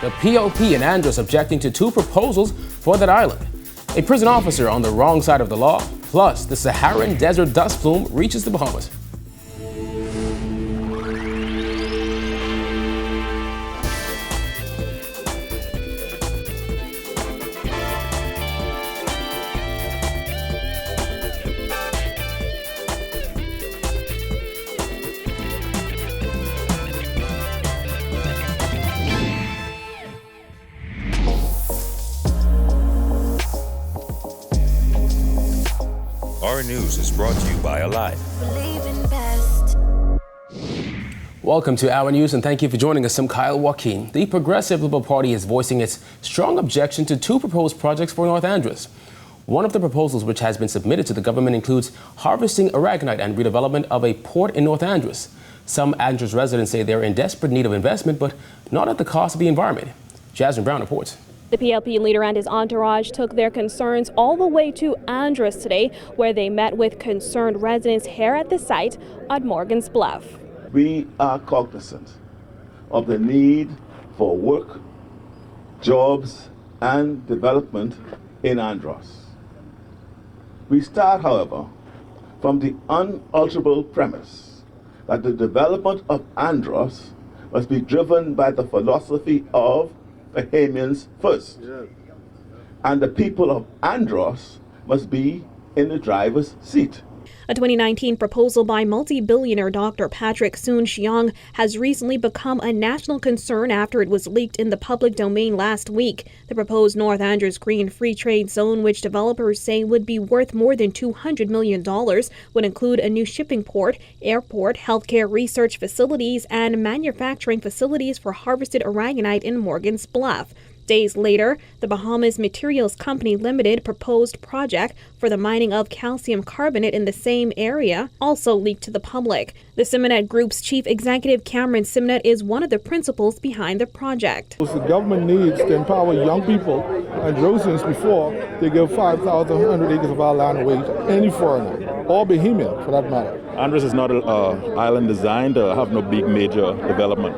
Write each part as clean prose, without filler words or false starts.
The PLP and Andros objecting to two proposals for that island. A prison officer on the wrong side of the law, plus the Saharan desert dust plume reaches the Bahamas. Our News is brought to you by Alive. Welcome to Our News and thank you for joining us. I'm Kyle Joaquin. The Progressive Liberal Party is voicing its strong objection to two proposed projects for North Andros. One of the proposals which has been submitted to the government includes harvesting aragonite and redevelopment of a port in North Andros. Some Andros residents say they're in desperate need of investment, but not at the cost of the environment. Jasmine Brown reports. The PLP leader and his entourage took their concerns all the way to Andros today, where they met with concerned residents here at the site at Morgan's Bluff. We are cognizant of the need for work, jobs, and development in Andros. We start, however, from the unalterable premise that the development of Andros must be driven by the philosophy of Bahamians first. And the people of Andros must be in the driver's seat. A 2019 proposal by multi-billionaire Dr. Patrick Soon-Shiong has recently become a national concern after it was leaked in the public domain last week. The proposed North Andros Green Free Trade Zone, which developers say would be worth more than $200 million, would include a new shipping port, airport, healthcare research facilities, and manufacturing facilities for harvested aragonite in Morgan's Bluff. Days later, the Bahamas Materials Company Limited proposed project for the mining of calcium carbonate in the same area also leaked to the public. The Simonet Group's chief executive Cameron Simonet is one of the principals behind the project. The government needs to empower young people and Androsians before they give 5,100 acres of our land away to any foreigner, or Bahamian for that matter. Andros is not an island designed to have no big major development,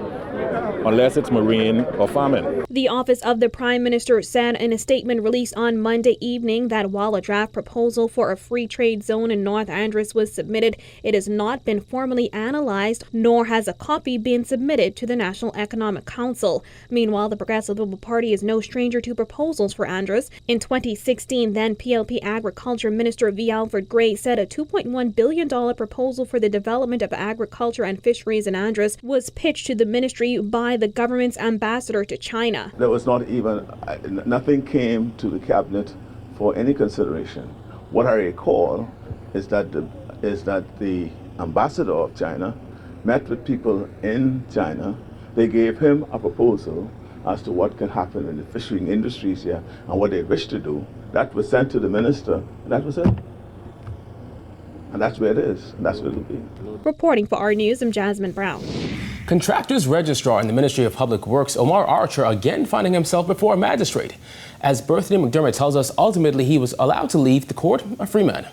unless it's marine or farming. The Office of the Prime Minister said in a statement released on Monday evening that while a draft proposal for a free trade zone in North Andros was submitted, it has not been formally analyzed, nor has a copy been submitted to the National Economic Council. Meanwhile, the Progressive Liberal Party is no stranger to proposals for Andros. In 2016, then PLP Agriculture Minister V. Alfred Gray said a $2.1 billion proposal for the development of agriculture and fisheries in Andros was pitched to the ministry by the government's ambassador to China. There was not even, nothing came to the cabinet for any consideration. What I recall is that the ambassador of China met with people in China. They gave him a proposal as to what can happen in the fishing industries here and what they wish to do. That was sent to the minister, and that was it. And that's where it is, and that's where it will be. Reporting for Our News, I'm Jasmine Brown. Contractors Registrar in the Ministry of Public Works, Omar Archer, again finding himself before a magistrate. As Berthany McDermott tells us, ultimately he was allowed to leave the court a free man.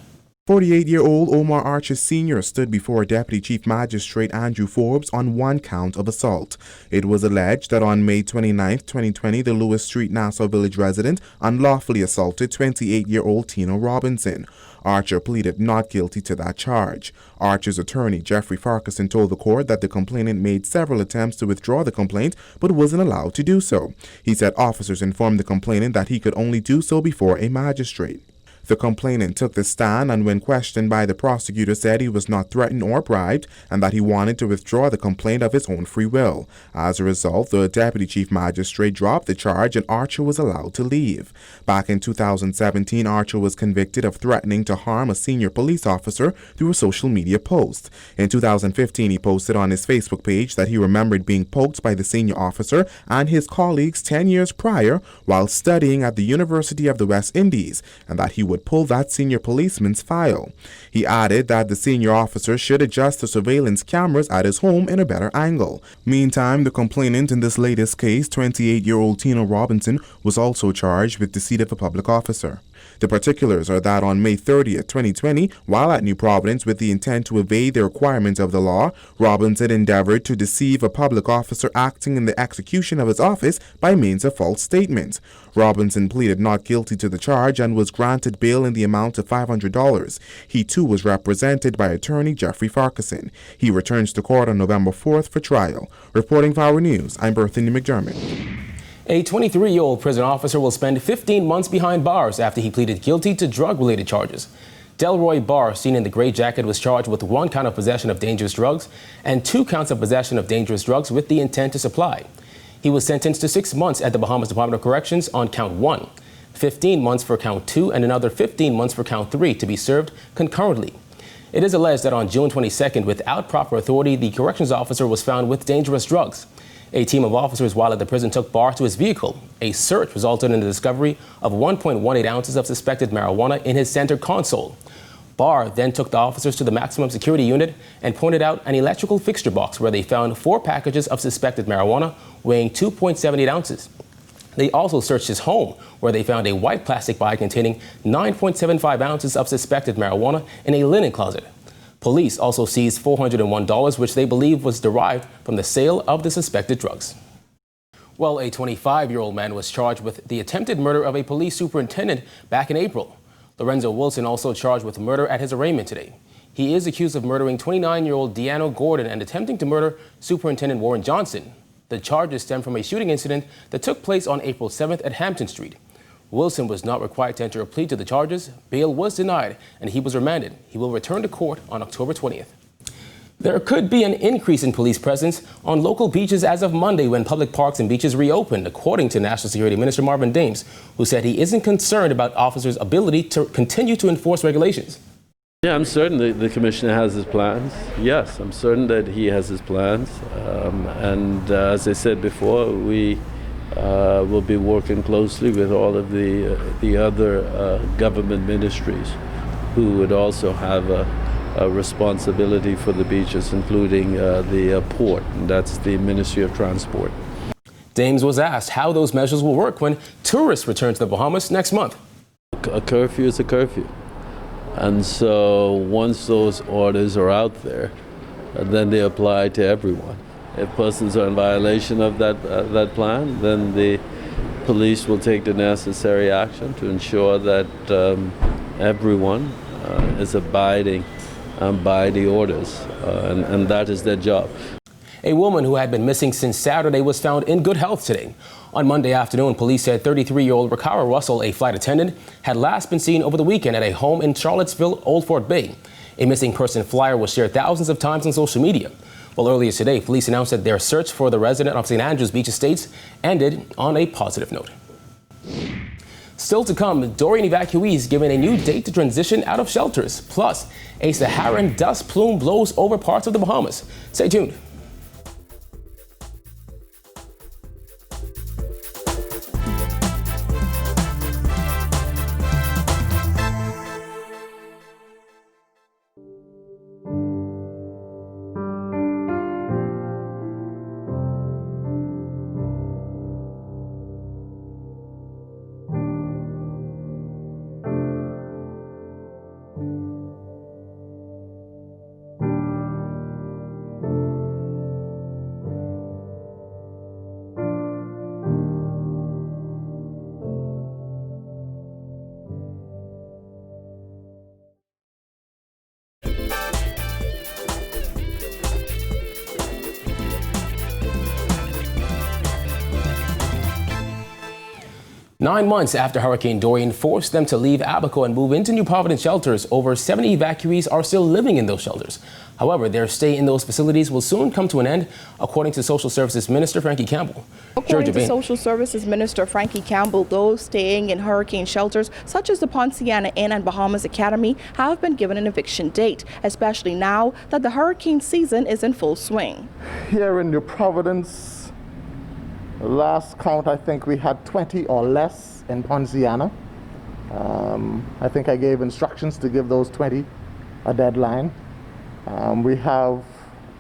48-year-old Omar Archer Sr. stood before Deputy Chief Magistrate Andrew Forbes on one count of assault. It was alleged that on May 29, 2020, the Lewis Street, Nassau Village resident unlawfully assaulted 28-year-old Tino Robinson. Archer pleaded not guilty to that charge. Archer's attorney, Jeffrey Farquharson, told the court that the complainant made several attempts to withdraw the complaint but wasn't allowed to do so. He said officers informed the complainant that he could only do so before a magistrate. The complainant took the stand and when questioned by the prosecutor said he was not threatened or bribed and that he wanted to withdraw the complaint of his own free will. As a result, the deputy chief magistrate dropped the charge and Archer was allowed to leave. Back in 2017, Archer was convicted of threatening to harm a senior police officer through a social media post. In 2015, he posted on his Facebook page that he remembered being poked by the senior officer and his colleagues 10 years prior while studying at the University of the West Indies and that he would pull that senior policeman's file. He added that the senior officer should adjust the surveillance cameras at his home in a better angle. Meantime, the complainant in this latest case, 28-year-old Tino Robinson, was also charged with deceit of a public officer. The particulars are that on May 30th, 2020, while at New Providence with the intent to evade the requirements of the law, Robinson endeavored to deceive a public officer acting in the execution of his office by means of false statements. Robinson pleaded not guilty to the charge and was granted bail in the amount of $500. He too was represented by attorney Jeffrey Farquharson. He returns to court on November 4th for trial. Reporting for Our News, I'm Berthany McDermott. A 23-year-old prison officer will spend 15 months behind bars after he pleaded guilty to drug-related charges. Delroy Barr, seen in the gray jacket, was charged with 1 count of possession of dangerous drugs and 2 counts of possession of dangerous drugs with the intent to supply. He was sentenced to 6 months at the Bahamas Department of Corrections on count 1, 15 months for count 2, and another 15 months for count 3 to be served concurrently. It is alleged that on June 22nd, without proper authority, the corrections officer was found with dangerous drugs. A team of officers while at the prison took Barr to his vehicle. A search resulted in the discovery of 1.18 ounces of suspected marijuana in his center console. Barr then took the officers to the maximum security unit and pointed out an electrical fixture box where they found 4 packages of suspected marijuana weighing 2.78 ounces. They also searched his home, where they found a white plastic bag containing 9.75 ounces of suspected marijuana in a linen closet. Police also seized $401, which they believe was derived from the sale of the suspected drugs. Well, a 25-year-old man was charged with the attempted murder of a police superintendent back in April. Lorenzo Wilson also charged with murder at his arraignment today. He is accused of murdering 29-year-old Deanno Gordon and attempting to murder Superintendent Warren Johnson. The charges stem from a shooting incident that took place on April 7th at Hampton Street. Wilson was not required to enter a plea to the charges. Bail was denied, and he was remanded. He will return to court on October 20th. There could be an increase in police presence on local beaches as of Monday when public parks and beaches reopen, according to National Security Minister Marvin Dames, who said he isn't concerned about officers' ability to continue to enforce regulations. Yeah, I'm certain the commissioner has his plans. Yes, I'm certain that he has his plans. As I said before, we will be working closely with all of the other government ministries who would also have a responsibility for the beaches, including the port, and that's the Ministry of Transport. Dames was asked how those measures will work when tourists return to the Bahamas next month. A curfew is a curfew. And so once those orders are out there, then they apply to everyone. If persons are in violation of that plan, then the police will take the necessary action to ensure that everyone is abiding by the orders, and that is their job. A woman who had been missing since Saturday was found in good health today. On Monday afternoon, police said 33-year-old Rakara Russell, a flight attendant, had last been seen over the weekend at a home in Charlottesville, Old Fort Bay. A missing person flyer was shared thousands of times on social media. Well, earlier today, police announced that their search for the resident of St. Andrews Beach Estates ended on a positive note. Still to come, Dorian evacuees given a new date to transition out of shelters. Plus, a Saharan dust plume blows over parts of the Bahamas. Stay tuned. Nine months after Hurricane Dorian forced them to leave Abaco and move into New Providence shelters, over 70 evacuees are still living in those shelters. However, their stay in those facilities will soon come to an end, according to Social Services Minister Frankie Campbell. According to Social Services Minister Frankie Campbell, those staying in hurricane shelters, such as the Ponciana Inn and Bahamas Academy, have been given an eviction date, especially now that the hurricane season is in full swing. Here in New Providence, last count, I think we had 20 or less in Ponciana. I think I gave instructions to give those 20 a deadline. We have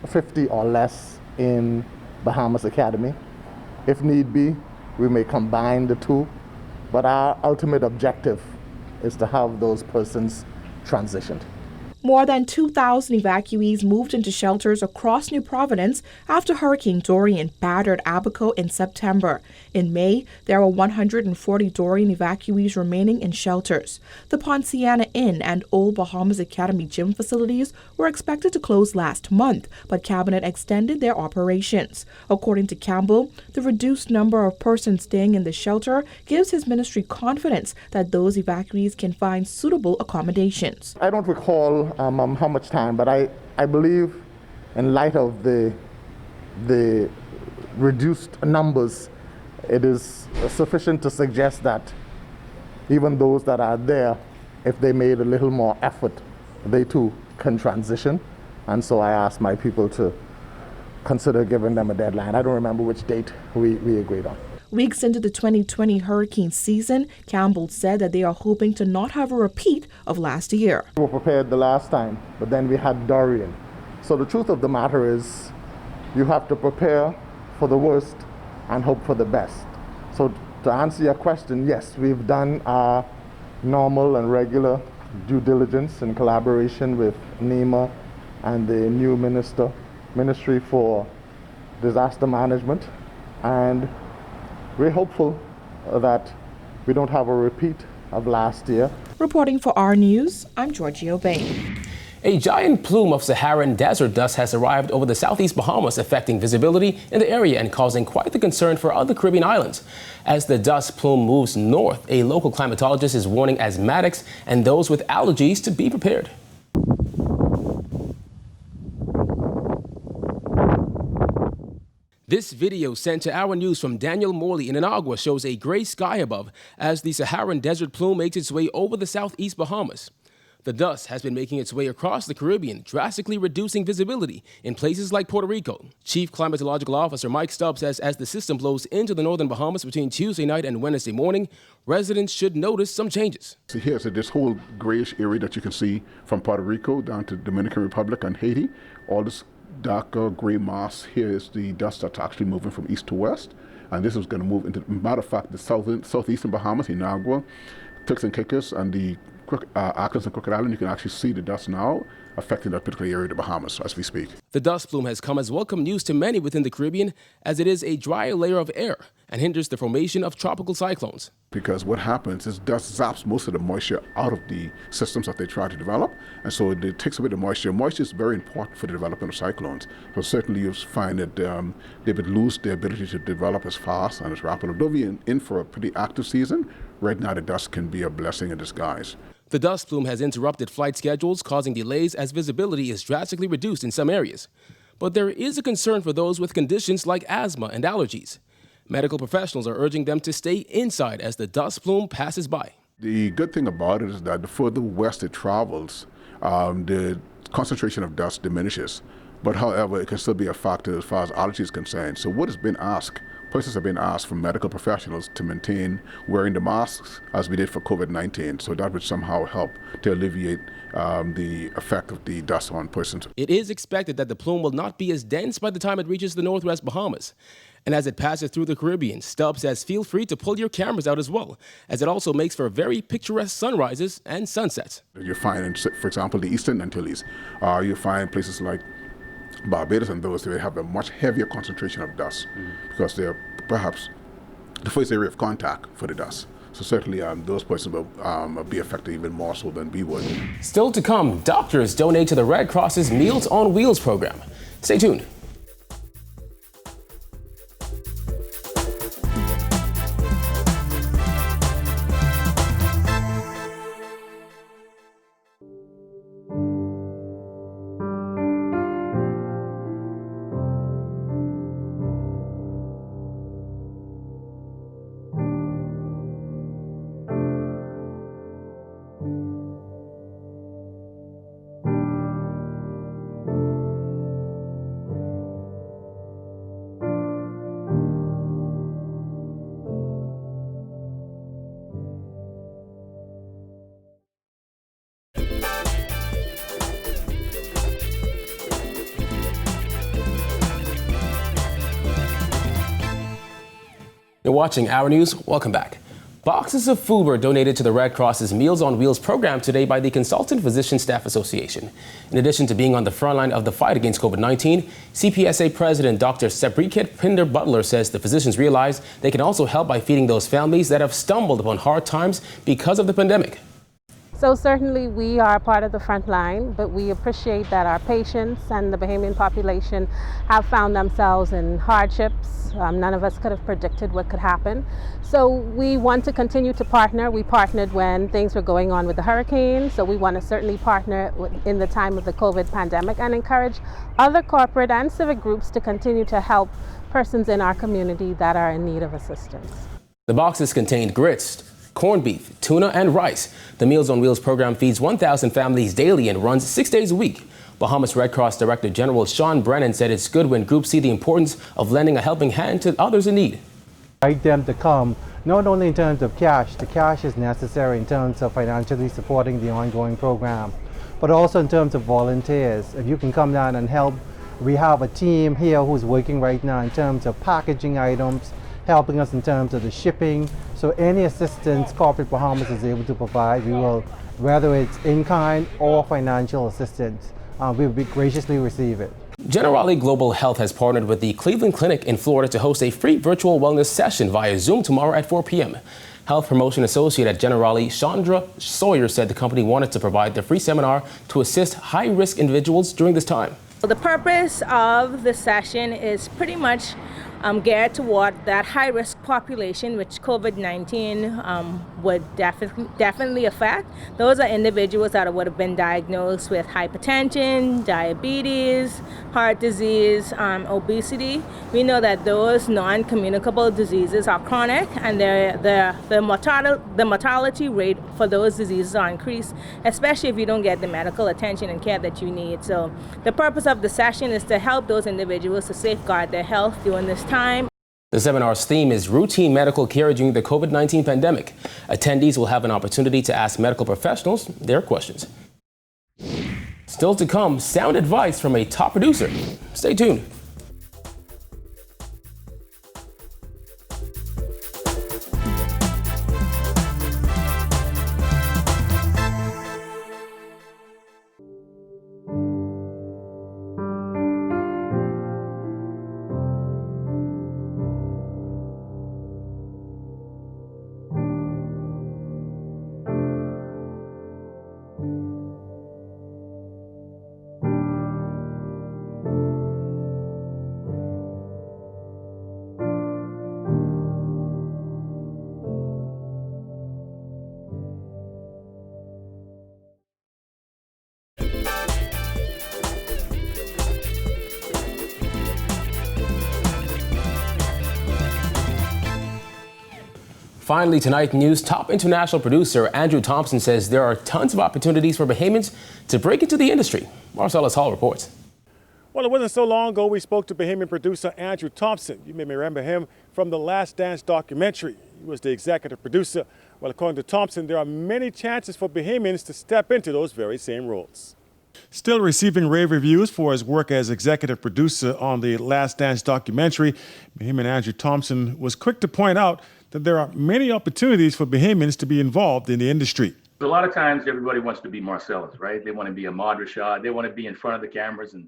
50 or less in Bahamas Academy. If need be, we may combine the two, but our ultimate objective is to have those persons transitioned. More than 2,000 evacuees moved into shelters across New Providence after Hurricane Dorian battered Abaco in September. In May, there were 140 Dorian evacuees remaining in shelters. The Poinciana Inn and Old Bahamas Academy gym facilities were expected to close last month, but Cabinet extended their operations. According to Campbell, the reduced number of persons staying in the shelter gives his ministry confidence that those evacuees can find suitable accommodations. I don't recall how much time, but I believe in light of the reduced numbers, it is sufficient to suggest that even those that are there, if they made a little more effort, they too can transition. And so I asked my people to consider giving them a deadline. I don't remember which date we agreed on. Weeks into the 2020 hurricane season, Campbell said that they are hoping to not have a repeat of last year. We were prepared the last time, but then we had Dorian. So the truth of the matter is, you have to prepare for the worst and hope for the best. So to answer your question, yes, we've done our normal and regular due diligence in collaboration with NEMA and the new Ministry for Disaster Management, and we're hopeful that we don't have a repeat of last year. Reporting for our News, I'm Georgie Bain. A giant plume of Saharan desert dust has arrived over the southeast Bahamas, affecting visibility in the area and causing quite the concern for other Caribbean islands. As the dust plume moves north, a local climatologist is warning asthmatics and those with allergies to be prepared. This video sent to Our News from Daniel Morley in Inagua shows a gray sky above as the Saharan desert plume makes its way over the southeast Bahamas. The dust has been making its way across the Caribbean, drastically reducing visibility in places like Puerto Rico. Chief Climatological Officer Mike Stubbs says as the system blows into the northern Bahamas between Tuesday night and Wednesday morning, residents should notice some changes. So here's this whole grayish area that you can see from Puerto Rico down to Dominican Republic and Haiti. All this darker gray mass here is the dust that's actually moving from east to west, and this is going to move into, matter of fact, the southeastern Bahamas, Inagua, Turks and Caicos, and the Actors and Crooked Island. You can actually see the dust now affecting that particular area of the Bahamas as we speak. The dust plume has come as welcome news to many within the Caribbean, as it is a drier layer of air and hinders the formation of tropical cyclones. Because what happens is dust zaps most of the moisture out of the systems that they try to develop, and so it takes away the moisture. Moisture is very important for the development of cyclones. So certainly you find that they would lose their ability to develop as fast and as rapidly. Though we're in for a pretty active season, right now the dust can be a blessing in disguise. The dust plume has interrupted flight schedules, causing delays as visibility is drastically reduced in some areas. But there is a concern for those with conditions like asthma and allergies. Medical professionals are urging them to stay inside as the dust plume passes by. The good thing about it is that the further west it travels, the concentration of dust diminishes. But however, it can still be a factor as far as allergy is concerned. So what has been asked, persons have been asked from medical professionals to maintain wearing the masks as we did for COVID-19. So that would somehow help to alleviate the effect of the dust on persons. It is expected that the plume will not be as dense by the time it reaches the northwest Bahamas. And as it passes through the Caribbean, Stubbs says feel free to pull your cameras out as well, as it also makes for very picturesque sunrises and sunsets. You find, for example, the Eastern Antilles, you find places like Barbados and those, they have a much heavier concentration of dust because they're perhaps the first area of contact for the dust. So certainly those persons will be affected even more so than we would. Still to come, doctors donate to the Red Cross's Meals on Wheels program. Stay tuned. You're watching Our News. Welcome back. Boxes of food were donated to the Red Cross's Meals on Wheels program today by the Consultant Physician Staff Association. In addition to being on the front line of the fight against COVID-19, CPSA President Dr. Sabriket Pinder Butler says the physicians realize they can also help by feeding those families that have stumbled upon hard times because of the pandemic. So certainly we are part of the front line, but we appreciate that our patients and the Bahamian population have found themselves in hardships. None of us could have predicted what could happen. So we want to continue to partner. We partnered when things were going on with the hurricane, so we want to certainly partner in the time of the COVID pandemic and encourage other corporate and civic groups to continue to help persons in our community that are in need of assistance. The boxes contained grits, corned beef, tuna, and rice. The Meals on Wheels program feeds 1,000 families daily and runs 6 days a week. Bahamas Red Cross Director General Sean Brennan said it's good when groups see the importance of lending a helping hand to others in need. Invite them to come, not only in terms of cash, the cash is necessary in terms of financially supporting the ongoing program, but also in terms of volunteers. If you can come down and help, we have a team here who's working right now in terms of packaging items, helping us in terms of the shipping. So any assistance Corporate Bahamas is able to provide, we will, whether it's in kind or financial assistance, we will graciously receive it. Generali Global Health has partnered with the Cleveland Clinic in Florida to host a free virtual wellness session via Zoom tomorrow at 4 p.m. Health Promotion Associate at Generali, Chandra Sawyer, said the company wanted to provide the free seminar to assist high-risk individuals during this time. The purpose of the session is pretty much geared toward that high-risk population, which COVID-19 would definitely affect. Those are individuals that would have been diagnosed with hypertension, diabetes, heart disease, obesity. We know that those non-communicable diseases are chronic, and the mortality rate for those diseases are increased, especially if you don't get the medical attention and care that you need. So the purpose of the session is to help those individuals to safeguard their health during this time. The seminar's theme is routine medical care during the COVID-19 pandemic. Attendees will have an opportunity to ask medical professionals their questions. Still to come, sound advice from a top producer. Stay tuned. Finally, tonight news, top international producer Andrew Thompson says there are tons of opportunities for Bahamians to break into the industry. Marcellus Hall reports. Well, it wasn't so long ago we spoke to Bahamian producer Andrew Thompson. You may remember him from the Last Dance documentary. He was the executive producer. Well, according to Thompson, there are many chances for Bahamians to step into those very same roles. Still receiving rave reviews for his work as executive producer on the Last Dance documentary, Bahamian Andrew Thompson was quick to point out that there are many opportunities for Bahamians to be involved in the industry. A lot of times everybody wants to be Marcellus, right? They want to be a Ahmad Rashad. They want to be in front of the cameras and,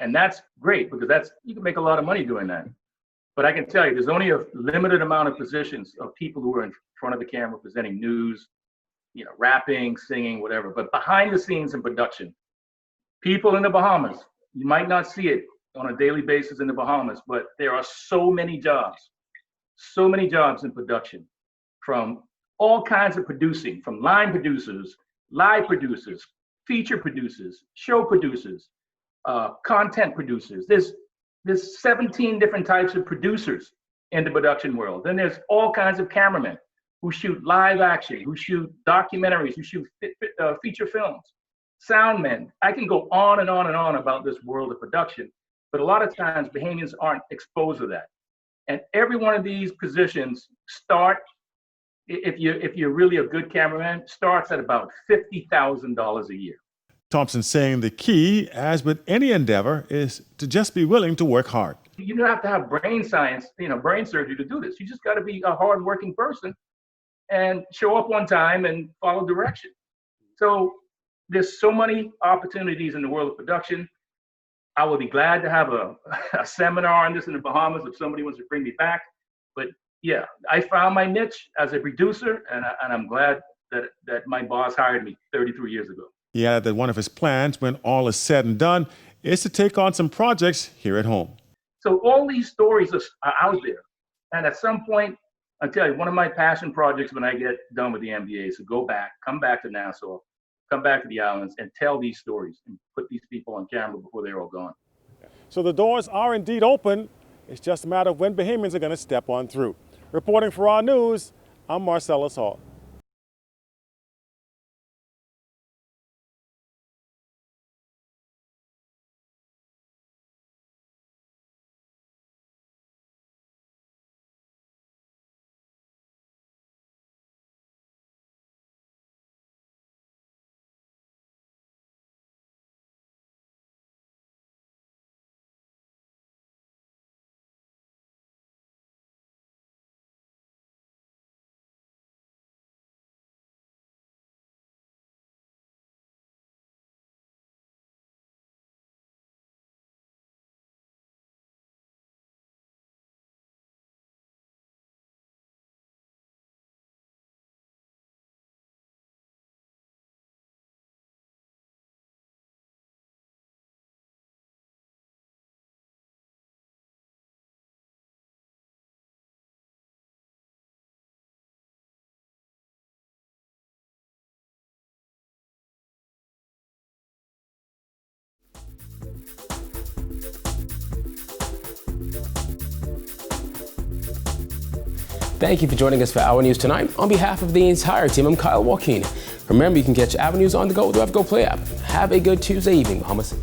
and that's great because you can make a lot of money doing that. But I can tell you, there's only a limited amount of positions of people who are in front of the camera presenting news, rapping, singing, whatever. But behind the scenes in production, people in the Bahamas, you might not see it on a daily basis in the Bahamas, but there are so many jobs in production, from all kinds of producing, from line producers, live producers, feature producers, show producers, content producers. There's 17 different types of producers in the production world. Then there's all kinds of cameramen who shoot live action, who shoot documentaries, who shoot feature films, sound men. I can go on and on and on about this world of production, but a lot of times Bahamians aren't exposed to that. And every one of these positions start, if you're really a good cameraman, starts at about $50,000 a year. Thompson saying the key, as with any endeavor, is to just be willing to work hard. You don't have to have brain science, brain surgery to do this. You just got to be a hardworking person and show up on time and follow direction. So there's so many opportunities in the world of production. I would be glad to have a seminar on this in the Bahamas if somebody wants to bring me back. But yeah, I found my niche as a producer, and I'm glad that my boss hired me 33 years ago. He added that one of his plans, when all is said and done, is to take on some projects here at home. So all these stories are out there. And at some point, I'll tell you, one of my passion projects when I get done with the MBA is to come back to Nassau, come back to the islands and tell these stories and put these people on camera before they're all gone. So the doors are indeed open. It's just a matter of when Bahamians are going to step on through. Reporting for our news, I'm Marcellus Hall. Thank you for joining us for Our News tonight. On behalf of the entire team, I'm Kyle Joaquin. Remember, you can catch Our News on the go with the Go Play app. Have a good Tuesday evening, Bahamas.